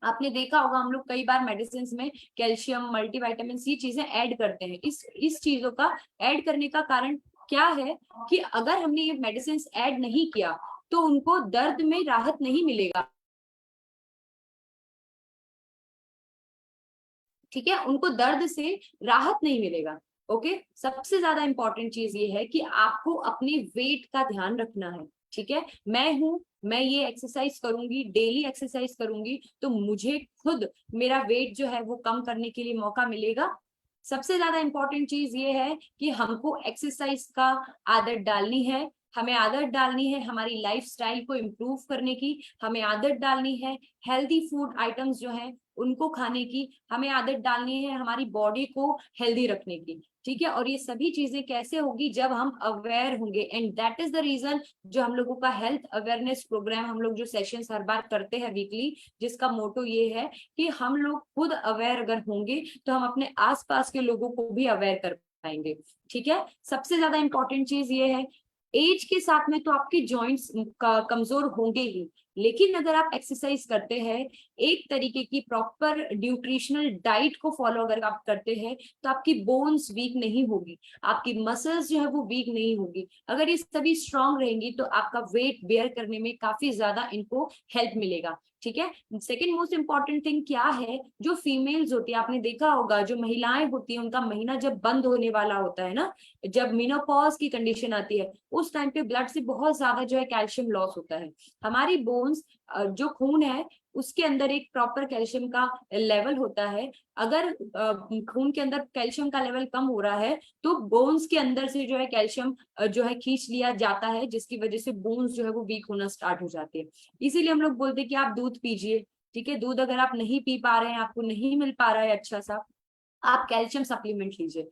आपने देखा होगा हम लोग कई बार मेडिसिन में कैल्शियम, मल्टीविटामिन, ये चीजें ऐड करते हैं, इस चीजों का ऐड करने का कारण क्या है कि अगर हमने ये मेडिसिन ऐड नहीं किया तो उनको दर्द में राहत नहीं मिलेगा, ठीक है, उनको दर्द से राहत नहीं मिलेगा। ओके, सबसे ज्यादा इंपॉर्टेंट चीज ये है कि आपको अपने वेट का ध्यान रखना है, ठीक है। मैं ये एक्सरसाइज करूंगी, डेली एक्सरसाइज करूंगी, तो मुझे खुद मेरा वेट जो है वो कम करने के लिए मौका मिलेगा। सबसे ज्यादा इंपॉर्टेंट चीज ये है कि हमको एक्सरसाइज का आदत डालनी है, हमें आदत डालनी है हमारी लाइफस्टाइल को इम्प्रूव करने की, हमें आदत डालनी है हेल्दी फूड आइटम्स जो है उनको खाने की, हमें आदत डालनी है हमारी बॉडी को हेल्दी रखने की, ठीक है। और ये सभी चीजें कैसे होगी, जब हम अवेयर होंगे, and that is the reason जो हम लोगों का हेल्थ अवेयरनेस प्रोग्राम, हम लोग जो सेशंस हर बार करते हैं वीकली, जिसका मोटो ये है कि हम लोग खुद अवेयर अगर होंगे तो हम अपने आसपास के लोगों को भी अवेयर कर पाएंगे, ठीक है। सबसे ज्यादा इंपॉर्टेंट चीज ये है, एज के साथ में तो आपके जॉइंट्स कमजोर होंगे ही, लेकिन अगर आप एक्सरसाइज करते हैं, एक तरीके की प्रॉपर न्यूट्रिशनल डाइट को फॉलो अगर आप करते हैं, तो आपकी बोन्स वीक नहीं होगी, आपकी मसल्स जो है वो वीक नहीं होगी। अगर ये सभी स्ट्रांग रहेंगी तो आपका वेट बेयर करने में काफी ज्यादा इनको हेल्प मिलेगा, ठीक है। सेकेंड मोस्ट इंपॉर्टेंट थिंग क्या है, जो फीमेल्स होती है, आपने देखा होगा जो महिलाएं होती है उनका महीना जब बंद होने वाला होता है ना, जब मेनोपॉज की कंडीशन आती है, उस टाइम पे ब्लड से बहुत ज्यादा जो है कैल्शियम लॉस होता है। हमारी बोन्स, जो खून है उसके अंदर एक प्रॉपर कैल्शियम का लेवल होता है, अगर खून के अंदर कैल्शियम का लेवल कम हो रहा है तो बोन्स के अंदर से जो है कैल्शियम जो है खींच लिया जाता है, जिसकी वजह से बोन्स जो है वो वीक होना स्टार्ट हो जाते हैं। इसीलिए हम लोग बोलते हैं कि आप दूध पीजिए, ठीक है। दूध अगर आप नहीं पी पा रहे हैं, आपको नहीं मिल पा रहा है अच्छा सा, आप कैल्शियम सप्लीमेंट लीजिए।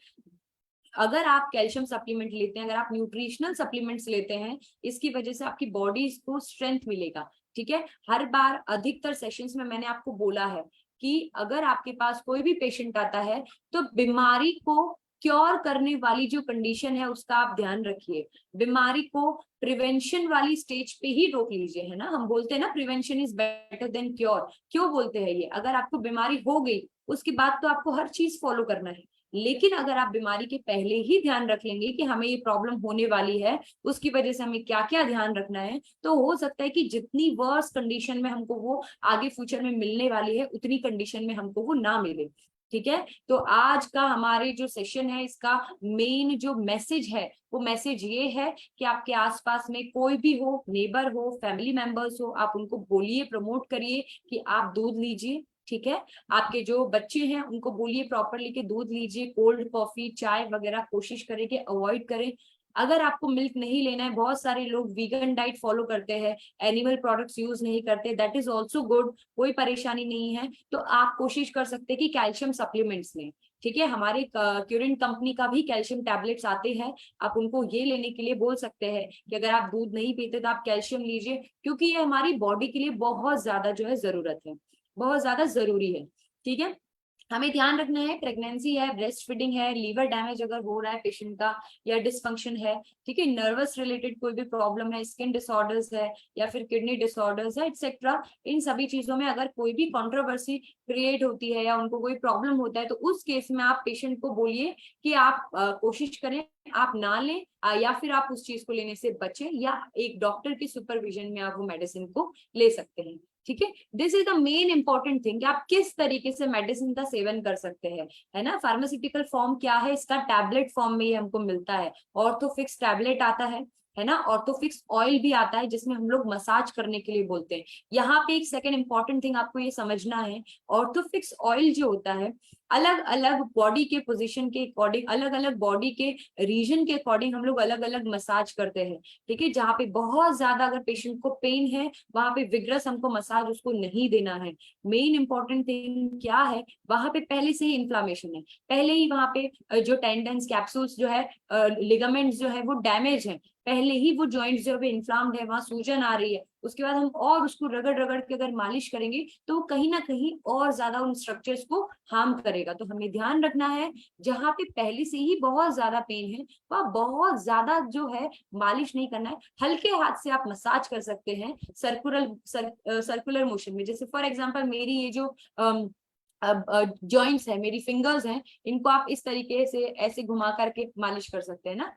अगर आप कैल्शियम सप्लीमेंट लेते हैं, अगर आप न्यूट्रिशनल सप्लीमेंट्स लेते हैं, इसकी वजह से आपकी बॉडी को स्ट्रेंथ मिलेगा, ठीक है। हर बार अधिकतर सेशंस में मैंने आपको बोला है कि अगर आपके पास कोई भी पेशेंट आता है तो बीमारी को क्योर करने वाली जो कंडीशन है उसका आप ध्यान रखिए, बीमारी को प्रिवेंशन वाली स्टेज पे ही रोक लीजिए, है ना। हम बोलते हैं ना prevention is better than cure, क्यों बोलते हैं ये, अगर आपको बीमारी हो गई उसके बाद तो आपको हर चीज फॉलो करना है, लेकिन अगर आप बीमारी के पहले ही ध्यान रख लेंगे कि हमें ये प्रॉब्लम होने वाली है, उसकी वजह से हमें क्या क्या ध्यान रखना है, तो हो सकता है कि जितनी वर्स कंडीशन में हमको वो आगे फ्यूचर में मिलने वाली है, उतनी कंडीशन में हमको वो ना मिले, ठीक है। तो आज का हमारे जो सेशन है, इसका मेन जो मैसेज है वो मैसेज ये है कि आपके आसपास में कोई भी हो, नेबर हो, फैमिली मेंबर्स हो, आप उनको बोलिए, प्रमोट करिए कि आप दूध लीजिए, ठीक है। आपके जो बच्चे हैं उनको बोलिए प्रॉपरली कि दूध लीजिए, कोल्ड कॉफी चाय वगैरह कोशिश करें कि अवॉइड करें। अगर आपको मिल्क नहीं लेना है, बहुत सारे लोग वीगन डाइट फॉलो करते हैं, एनिमल प्रोडक्ट्स यूज नहीं करते, दैट इज ऑल्सो गुड, कोई परेशानी नहीं है। तो आप कोशिश कर सकते हैं कि कैल्शियम सप्लीमेंट्स लें, ठीक है। हमारे क्यूरेंट कंपनी का भी कैल्शियम टैबलेट्स आते हैं, आप उनको ये लेने के लिए बोल सकते हैं कि अगर आप दूध नहीं पीते तो आप कैल्शियम लीजिए, क्योंकि ये हमारी बॉडी के लिए बहुत ज्यादा जो है जरूरत है, बहुत ज्यादा जरूरी है, ठीक है। हमें ध्यान रखना है, प्रेगनेंसी है, ब्रेस्ट फीडिंग है, लीवर डैमेज अगर हो रहा है पेशेंट का, या डिसफंक्शन है, ठीक है, नर्वस रिलेटेड कोई भी प्रॉब्लम है, स्किन डिसऑर्डर्स है, या फिर किडनी डिसऑर्डर्स है, एक्सेट्रा, इन सभी चीजों में अगर कोई भी कंट्रोवर्सी क्रिएट होती है या उनको कोई प्रॉब्लम होता है, तो उस केस में आप पेशेंट को बोलिए कि आप कोशिश करें आप ना लें, या फिर आप उस चीज को लेने से बचें, या एक डॉक्टर की सुपरविजन में आप वो मेडिसिन को ले सकते हैं, ठीक है। This is the main important thing कि आप किस तरीके से मेडिसिन का सेवन कर सकते हैं, है ना। फार्मास्यूटिकल फॉर्म क्या है इसका, टैबलेट फॉर्म में ये हमको मिलता है, ऑर्थोफिक्स टैबलेट आता है ना, ऑर्थोफिक्स ऑयल भी आता है जिसमें हम लोग मसाज करने के लिए बोलते हैं। यहाँ पे एक सेकेंड इंपॉर्टेंट थिंग आपको ये समझना है, ऑर्थोफिक्स ऑयल जो होता है, अलग अलग बॉडी के पोजीशन के अकॉर्डिंग, अलग अलग बॉडी के रीजन के अकॉर्डिंग हम लोग अलग अलग मसाज करते हैं, ठीक है। जहाँ पे बहुत ज्यादा अगर पेशेंट को पेन है, वहां पे विग्रस हमको मसाज उसको नहीं देना है। मेन इंपॉर्टेंट थिंग क्या है, वहां पे पहले से ही इन्फ्लामेशन है, पहले ही वहां पे जो टेंडन्स कैप्सूल्स जो है, लिगामेंट्स जो है वो डैमेज है, पहले ही वो जॉइंट्स जो है इन्फ्लाम्ड है, वहां सूजन आ रही है, उसके बाद हम और उसको रगड़ रगड़ के अगर मालिश करेंगे तो वो कहीं ना कहीं और ज्यादा उन स्ट्रक्चर्स को हार्म करेगा। तो हमें ध्यान रखना है, जहाँ पे पहले से ही बहुत ज्यादा पेन है वह बहुत ज्यादा जो है मालिश नहीं करना है, हल्के हाथ से आप मसाज कर सकते हैं सर्कुलर मोशन में। जैसे फॉर एग्जांपल मेरी ये जो अब जॉइंट्स है, मेरी फिंगर्स हैं, इनको आप इस तरीके से ऐसे घुमा करके मालिश कर सकते हैं ना।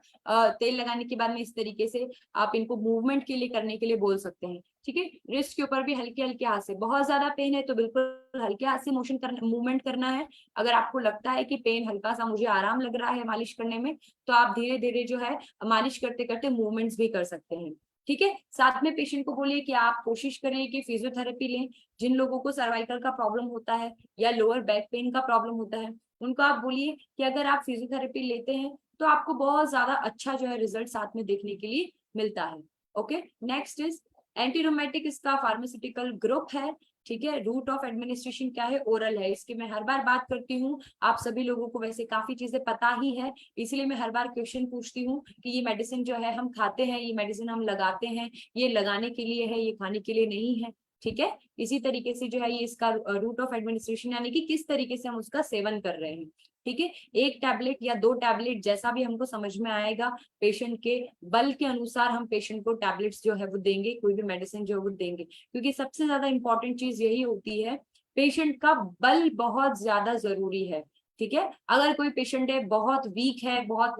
तेल लगाने के बाद में इस तरीके से आप इनको मूवमेंट के लिए करने के लिए बोल सकते हैं। ठीक है, रिस्ट के ऊपर भी हल्के हल्के हाथ से, बहुत ज्यादा पेन है तो बिल्कुल हल्के हाथ से मोशन करना, मूवमेंट करना है। अगर आपको लगता है कि पेन हल्का सा, मुझे आराम लग रहा है मालिश करने में, तो आप धीरे धीरे जो है मालिश करते करते मूवमेंट्स भी कर सकते हैं। ठीक है, साथ में पेशेंट को बोलिए कि आप कोशिश करें कि फिजियोथेरेपी लें। जिन लोगों को सर्वाइकल का प्रॉब्लम होता है या लोअर बैक पेन का प्रॉब्लम होता है, उनको आप बोलिए कि अगर आप फिजियोथेरेपी लेते हैं तो आपको बहुत ज्यादा अच्छा जो है रिजल्ट साथ में देखने के लिए मिलता है। Okay, next is anti rheumatic, इसका फार्मास्यूटिकल ग्रुप है। ठीक है, रूट ऑफ एडमिनिस्ट्रेशन क्या है, ओरल है। इसकी मैं हर बार बात करती हूँ, आप सभी लोगों को वैसे काफी चीजें पता ही है, इसलिए मैं हर बार क्वेश्चन पूछती हूँ कि ये मेडिसिन जो है हम खाते हैं, ये मेडिसिन हम लगाते हैं, ये लगाने के लिए है, ये खाने के लिए नहीं है। ठीक है, इसी तरीके से जो है ये इसका रूट ऑफ एडमिनिस्ट्रेशन, यानी कि किस तरीके से हम उसका सेवन कर रहे हैं। ठीक है, एक टैबलेट या दो टैबलेट जैसा भी हमको समझ में आएगा, पेशेंट के बल के अनुसार हम पेशेंट को टैबलेट्स जो है वो देंगे, कोई भी मेडिसिन जो है वो देंगे, क्योंकि सबसे ज्यादा इंपॉर्टेंट चीज यही होती है, पेशेंट का बल बहुत ज्यादा जरूरी है। ठीक है, अगर कोई पेशेंट है बहुत वीक है, बहुत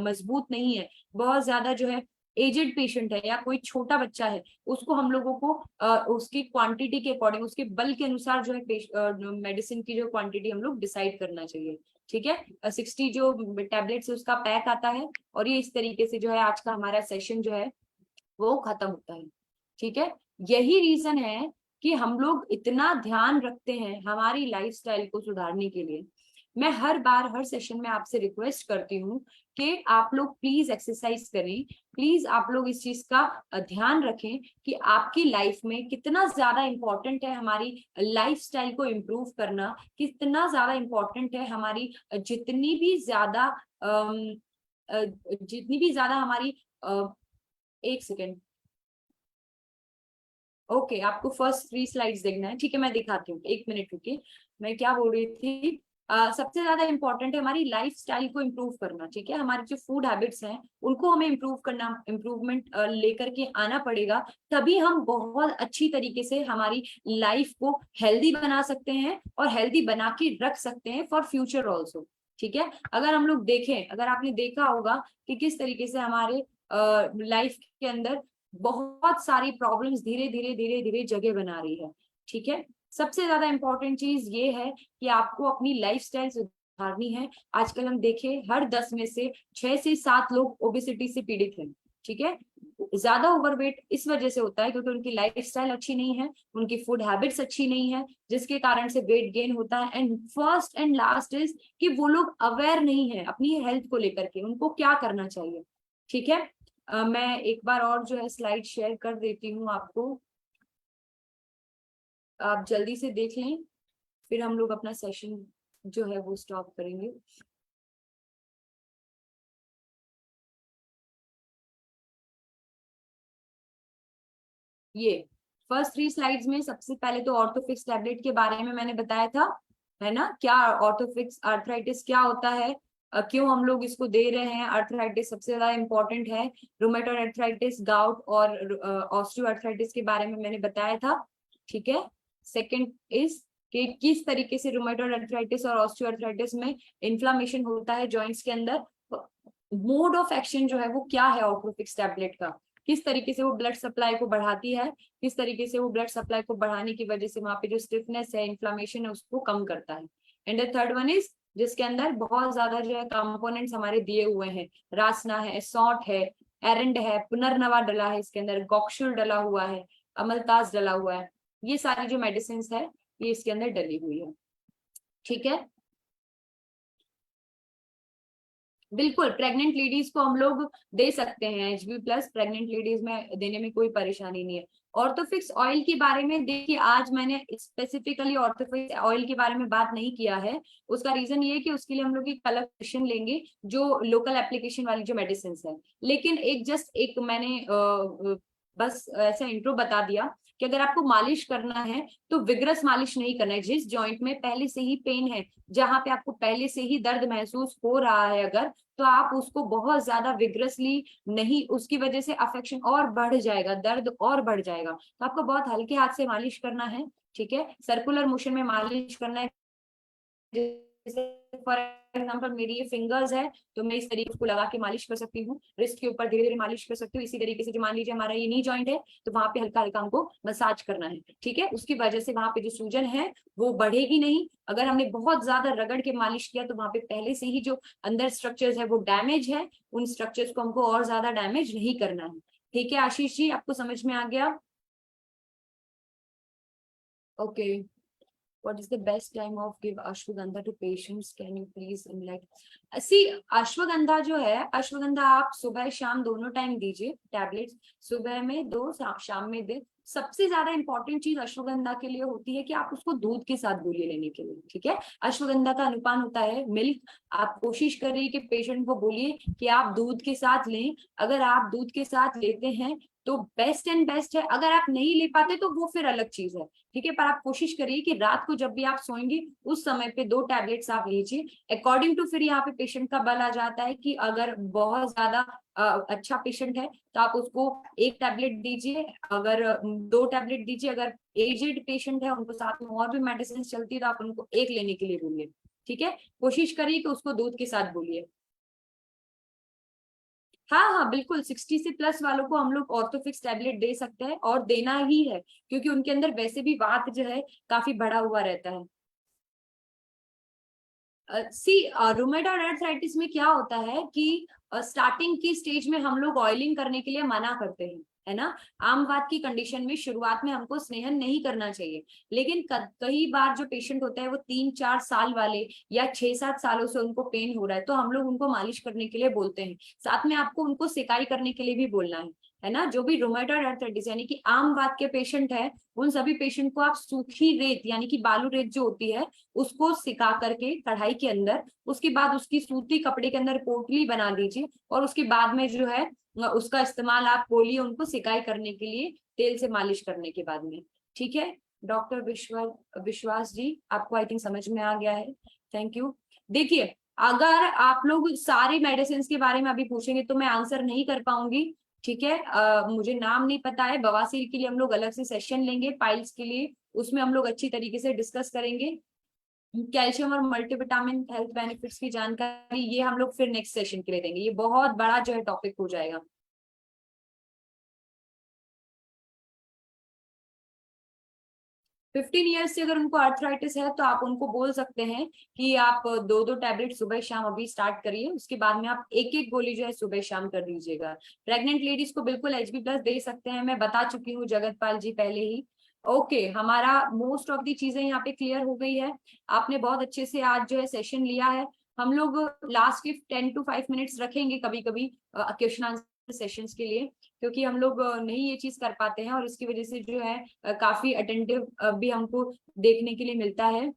मजबूत नहीं है, बहुत ज्यादा जो है एजेड पेशेंट है, या कोई छोटा बच्चा है, उसको हम लोगों को उसकी क्वांटिटी के अकॉर्डिंग, उसके बल के अनुसार जो है मेडिसिन की जो क्वांटिटी हम लोग डिसाइड करना चाहिए। ठीक है, 60 जो टैबलेट्स है उसका पैक आता है, और ये इस तरीके से जो है आज का हमारा सेशन जो है वो खत्म होता है। ठीक है, यही रीजन है कि हम लोग इतना ध्यान रखते हैं हमारी लाइफस्टाइल को सुधारने के लिए। मैं हर बार हर सेशन में आपसे रिक्वेस्ट करती हूँ कि आप लोग प्लीज एक्सरसाइज करें, प्लीज आप लोग इस चीज का ध्यान रखें कि आपकी लाइफ में कितना ज्यादा इंपॉर्टेंट है हमारी लाइफस्टाइल को इम्प्रूव करना, कितना ज्यादा इंपॉर्टेंट है हमारी जितनी भी ज्यादा हमारी एक सेकेंड। ओके, आपको फर्स्ट 3 स्लाइड्स देखना है, ठीक है, मैं दिखाती हूँ, एक मिनट रुकिए। मैं क्या बोल रही थी, सबसे ज्यादा इंपॉर्टेंट है हमारी लाइफस्टाइल को इम्प्रूव करना। ठीक है, हमारी जो फूड हैबिट्स हैं उनको हमें इम्प्रूव करना, इम्प्रूवमेंट लेकर के आना पड़ेगा, तभी हम बहुत अच्छी तरीके से हमारी लाइफ को हेल्दी बना सकते हैं और हेल्दी बना के रख सकते हैं फॉर फ्यूचर ऑल्सो। ठीक है, अगर हम लोग देखें, अगर आपने देखा होगा कि किस तरीके से हमारे लाइफ के अंदर बहुत सारी प्रॉब्लम्स धीरे धीरे धीरे धीरे जगह बना रही है। ठीक है, सबसे ज्यादा इंपॉर्टेंट चीज ये है कि आपको अपनी लाइफस्टाइल सुधारनी है। आजकल हम देखें हर 10 में से 6 से 7 लोग ओबेसिटी से पीड़ित हैं। ठीक है, ज्यादा ओवरवेट इस वजह से होता है क्योंकि उनकी लाइफस्टाइल अच्छी नहीं है, उनकी फूड हैबिट्स अच्छी नहीं है, जिसके कारण से वेट गेन होता है। And first and last is कि वो लोग अवेयर नहीं है अपनी हेल्थ को लेकर के, उनको क्या करना चाहिए। ठीक है, मैं एक बार और जो है स्लाइड शेयर कर देती हूँ आपको, आप जल्दी से देख लें, फिर हम लोग अपना सेशन जो है वो स्टॉप करेंगे। ये फर्स्ट 3 स्लाइड्स में सबसे पहले तो ऑर्थोफिक्स टैबलेट के बारे में मैंने बताया था, है ना, क्या ऑर्थोफिक्स आर्थराइटिस क्या होता है, क्यों हम लोग इसको दे रहे हैं। आर्थराइटिस सबसे ज्यादा इंपॉर्टेंट है, रूमेटॉइड आर्थराइटिस, गाउट और ऑस्टियो आर्थराइटिस के बारे में मैंने बताया था। ठीक है, सेकंड इज कि किस तरीके से रूमेटॉइड आर्थराइटिस और ऑस्टियो आर्थराइटिस में इन्फ्लामेशन होता है जॉइंट्स के अंदर, मोड ऑफ एक्शन जो है वो क्या है ऑर्थोफिक्स टैबलेट का, किस तरीके से वो ब्लड सप्लाई को बढ़ाती है, किस तरीके से वो ब्लड सप्लाई को बढ़ाने की वजह से वहां पे जो स्टिफनेस है, इन्फ्लामेशन है, उसको कम करता है। And the third one is जिसके अंदर बहुत ज्यादा जो है कंपोनेंट्स हमारे दिए हुए हैं, रासना है, सॉट है, एरेंड है, पुनर्नवा डला है, इसके अंदर गॉक्सुल डला हुआ है, अमलतास डला हुआ है, ये सारी जो मेडिसिन है ये इसके अंदर डली हुई है। ठीक है, बिल्कुल प्रेग्नेंट लेडीज को हम लोग दे सकते हैं HB+ प्रेग्नेंट लेडीज में देने में कोई परेशानी नहीं है। ऑर्थोफिक्स ऑयल के बारे में देखिए, आज मैंने स्पेसिफिकली ऑर्थोफिक्स ऑयल के बारे में बात नहीं किया है, उसका रीजन ये है कि उसके लिए हम लोग एक अलग सेशन लेंगे जो लोकल एप्लीकेशन वाली जो मेडिसिन है। लेकिन एक जस्ट एक मैंने बस ऐसा इंट्रो बता दिया कि अगर आपको मालिश करना है तो विग्रस मालिश नहीं करना है। जिस जॉइंट में पहले से ही पेन है, जहां पे आपको पहले से ही दर्द महसूस हो रहा है, अगर तो आप उसको बहुत ज्यादा विग्रसली नहीं, उसकी वजह से अफेक्शन और बढ़ जाएगा, दर्द और बढ़ जाएगा, तो आपको बहुत हल्के हाथ से मालिश करना है। ठीक है, सर्कुलर मोशन में मालिश करना है, जैसे फॉर एग्जाम्पल मेरी ये फिंगर्स है, तो मैं इस तरीके को लगा के मालिश कर सकती हूँ, रिस्ट के ऊपर धीरे धीरे मालिश कर सकती हूँ। इसी तरीके से जो मान लीजिए हमारा ये नी जॉइंट है, तो वहां पे हल्का हल्का हमको मसाज करना है, ठीक है। उसकी वजह से वहां पे जो सूजन है वो बढ़ेगी नहीं। अगर हमने बहुत ज्यादा रगड़ के मालिश किया तो वहां पे पहले से ही जो अंदर स्ट्रक्चर्स है वो डैमेज है, उन स्ट्रक्चर्स को हमको और ज्यादा डैमेज नहीं करना है। ठीक है आशीष जी, आपको समझ में आ गया? Okay. What is the best time of give ashwagandha to patients? Can you please enlighten? See, ashwagandha जो है, अश्वगंधा आप सुबह शाम दोनों टाइम दीजिए टैबलेट्स। सुबह में दो, शाम में दे। सबसे ज्यादा इंपॉर्टेंट चीज अश्वगंधा के लिए होती है कि आप उसको दूध के साथ बोलिए लेने के लिए, ठीक है। अश्वगंधा का अनुपान होता है मिल्क। आप कोशिश करिए कि पेशेंट को बोलिए कि आप दूध के साथ लें। अगर आप दूध के साथ लेते हैं तो बेस्ट एंड बेस्ट है। अगर आप नहीं ले पाते तो वो फिर अलग चीज है, ठीक है। पर आप कोशिश करिए कि रात को जब भी आप सोएंगे उस समय पे 2 टैबलेट्स आप लीजिए अकॉर्डिंग टू। फिर यहाँ पे पेशेंट का बल आ जाता है कि अगर बहुत ज्यादा अच्छा पेशेंट है तो आप उसको 1 टैबलेट दीजिए, अगर 2 टैबलेट दीजिए। अगर एजेड पेशेंट है, उनको साथ में और भी मेडिसिन चलती है, तो आप उनको 1 लेने के लिए बोलिए, ठीक है। कोशिश करिए कि उसको दूध के साथ बोलिए। हाँ हाँ बिल्कुल, 60 से प्लस वालों को हम लोग ऑर्थोफिक्स टैबलेट दे सकते हैं, और देना ही है, क्योंकि उनके अंदर वैसे भी वात जो है काफी बढ़ा हुआ रहता है। सी, रूमेटॉइड आर्थराइटिस में क्या होता है कि स्टार्टिंग की स्टेज में हम लोग ऑयलिंग करने के लिए मना करते हैं, है ना। आम बात की कंडीशन में शुरुआत में हमको स्नेहन नहीं करना चाहिए। लेकिन कई बार जो पेशेंट होता है वो 3-4 साल वाले या 6-7 सालों से उनको पेन हो रहा है, तो हम लोग उनको मालिश करने के लिए बोलते हैं। साथ में आपको उनको सिकाई करने के लिए भी बोलना है ना। जो भी रोमेटॉइड आर्थराइटिस यानी कि आम बात के पेशेंट है, उन सभी पेशेंट को आप सूखी रेत यानी कि बालू रेत जो होती है उसको सिका करके कढ़ाई के अंदर, उसके बाद उसकी सूती कपड़े के अंदर पोटली बना दीजिए, और उसके बाद में जो है उसका इस्तेमाल आप बोलिए उनको सिकाई करने के लिए, तेल से मालिश करने के बाद में, ठीक है। डॉक्टर विश्वास जी, आपको आई थिंक समझ में आ गया है। Thank you. देखिए, अगर आप लोग सारी मेडिसिन के बारे में अभी पूछेंगे तो मैं आंसर नहीं कर पाऊंगी, ठीक है। मुझे नाम नहीं पता है। बवासीर के लिए हम लोग अलग से सेशन लेंगे, पाइल्स के लिए उसमें हम लोग अच्छी तरीके से डिस्कस करेंगे। कैल्शियम और मल्टीविटामिन हेल्थ बेनिफिट्स की जानकारी ये हम लोग फिर नेक्स्ट सेशन के लिए देंगे, ये बहुत बड़ा जो है टॉपिक हो जाएगा। 15 ईयर्स से अगर उनको आर्थराइटिस है तो आप उनको बोल सकते हैं कि आप 2-2 टैबलेट सुबह शाम अभी स्टार्ट करिए, उसके बाद में आप एक एक गोली जो है सुबह शाम कर लीजिएगा। प्रेग्नेंट लेडीज को बिल्कुल HB+ दे सकते हैं, मैं बता चुकी हूँ जगतपाल जी पहले ही। ओके, हमारा मोस्ट ऑफ दी चीजें यहाँ पे क्लियर हो गई है। आपने बहुत अच्छे से आज जो है सेशन लिया है। हम लोग लास्ट के 10 to 5 मिनट्स रखेंगे कभी कभी क्वेश्चन आंसर सेशंस के लिए, क्योंकि हम लोग नहीं ये चीज कर पाते हैं, और इसकी वजह से जो है काफी अटेंटिव भी हमको देखने के लिए मिलता है।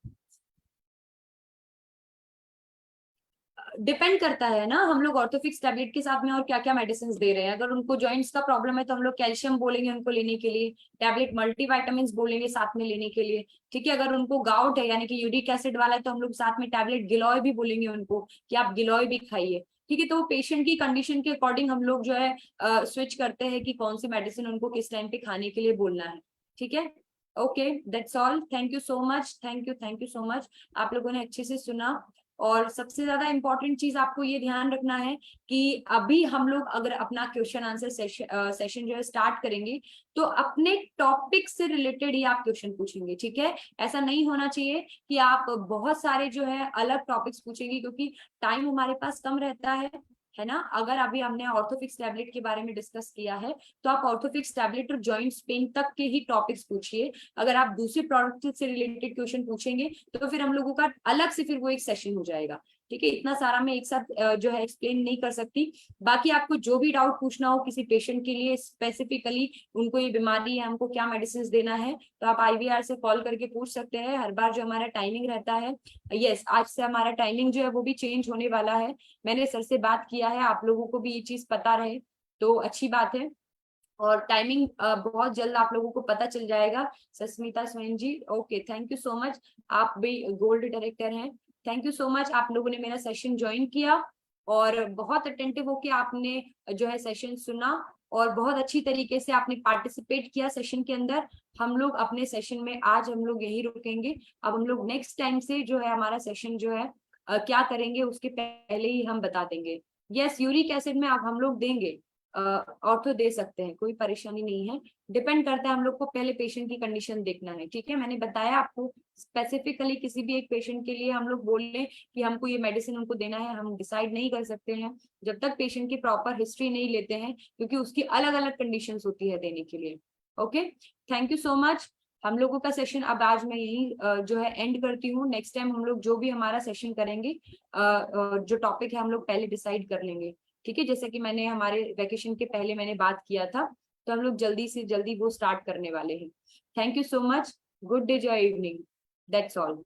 डिपेंड करता है ना, हम लोग ऑर्थोफिक्स टैबलेट के साथ में और क्या क्या मेडिसिन दे रहे हैं। अगर उनको जॉइंट्स का प्रॉब्लम है तो हम लोग कैल्शियम बोलेंगे उनको लेने के लिए, टैबलेट मल्टीविटामिन बोलेंगे साथ में लेने के लिए, ठीक है। अगर उनको गाउट है यानी कि यूरिक एसिड वाला है तो हम लोग साथ में टैबलेट गिलॉय भी बोलेंगे उनको कि आप गिलॉय भी खाइए, ठीक है। तो पेशेंट की कंडीशन के अकॉर्डिंग हम लोग जो है स्विच करते हैं कि कौन सी मेडिसिन उनको किस टाइम पे खाने के लिए बोलना है, ठीक है। Okay, that's all. Thank you so much, thank you so much. आप लोगों ने अच्छे से सुना। और सबसे ज्यादा इंपॉर्टेंट चीज आपको ये ध्यान रखना है कि अभी हम लोग अगर अपना क्वेश्चन आंसर सेशन जो है स्टार्ट करेंगे, तो अपने टॉपिक से रिलेटेड ही आप क्वेश्चन पूछेंगे, ठीक है। ऐसा नहीं होना चाहिए कि आप बहुत सारे जो है अलग टॉपिक्स पूछेंगे, क्योंकि टाइम हमारे पास कम रहता है ना। अगर अभी हमने ऑर्थोफिक्स टैबलेट के बारे में डिस्कस किया है तो आप ऑर्थोफिक्स टैबलेट और जॉइंट पेन तक के ही टॉपिक्स पूछिए। अगर आप दूसरे प्रोडक्ट से रिलेटेड क्वेश्चन पूछेंगे तो फिर हम लोगों का अलग से फिर वो एक सेशन हो जाएगा, ठीक है। इतना सारा मैं एक साथ जो है एक्सप्लेन नहीं कर सकती। बाकी आपको जो भी डाउट पूछना हो किसी पेशेंट के लिए स्पेसिफिकली, उनको ये बीमारी है, हमको क्या मेडिसिन देना है, तो आप IVR से कॉल करके पूछ सकते हैं। हर बार जो हमारा टाइमिंग रहता है, यस, आज से हमारा टाइमिंग जो है वो भी चेंज होने वाला है। मैंने सर से बात किया है, आप लोगों को भी ये चीज पता रहे तो अच्छी बात है। और टाइमिंग बहुत जल्द आप लोगों को पता चल जाएगा। सस्मिता स्वयं ji, okay, thank you so much. आप भी गोल्ड डायरेक्टर हैं। थैंक यू सो मच, आप लोगों ने मेरा सेशन ज्वाइन किया और बहुत अटेंटिव होके आपने जो है सेशन सुना। और बहुत अच्छी तरीके से आपने पार्टिसिपेट किया सेशन के अंदर। हम लोग अपने सेशन में आज हम लोग यही रुकेंगे। अब हम लोग नेक्स्ट टाइम से जो है हमारा सेशन जो है क्या करेंगे उसके पहले ही हम बता देंगे। यस, यूरिक एसिड में अब हम लोग देंगे, ऑर्थो दे सकते हैं, कोई परेशानी नहीं है। डिपेंड करता है, हम लोग को पहले पेशेंट की कंडीशन देखना है। ठीक है, मैंने बताया आपको स्पेसिफिकली किसी भी एक पेशेंट के लिए हम लोग बोल लें कि हमको ये मेडिसिन उनको देना है, हम डिसाइड नहीं कर सकते हैं जब तक पेशेंट की प्रॉपर हिस्ट्री नहीं लेते हैं, क्योंकि उसकी अलग अलग कंडीशन होती है देने के लिए। Okay, thank you so much. हम लोगों का सेशन अब आज मैं यही जो है एंड करती हूँ। नेक्स्ट टाइम हम लोग जो भी हमारा सेशन करेंगे जो टॉपिक है हम लोग पहले डिसाइड कर लेंगे। ठीक है, जैसे कि मैंने हमारे वेकेशन के पहले मैंने बात किया था, तो हम लोग जल्दी से जल्दी वो स्टार्ट करने वाले हैं। Thank you so much. Good day, जय इवनिंग। That's all.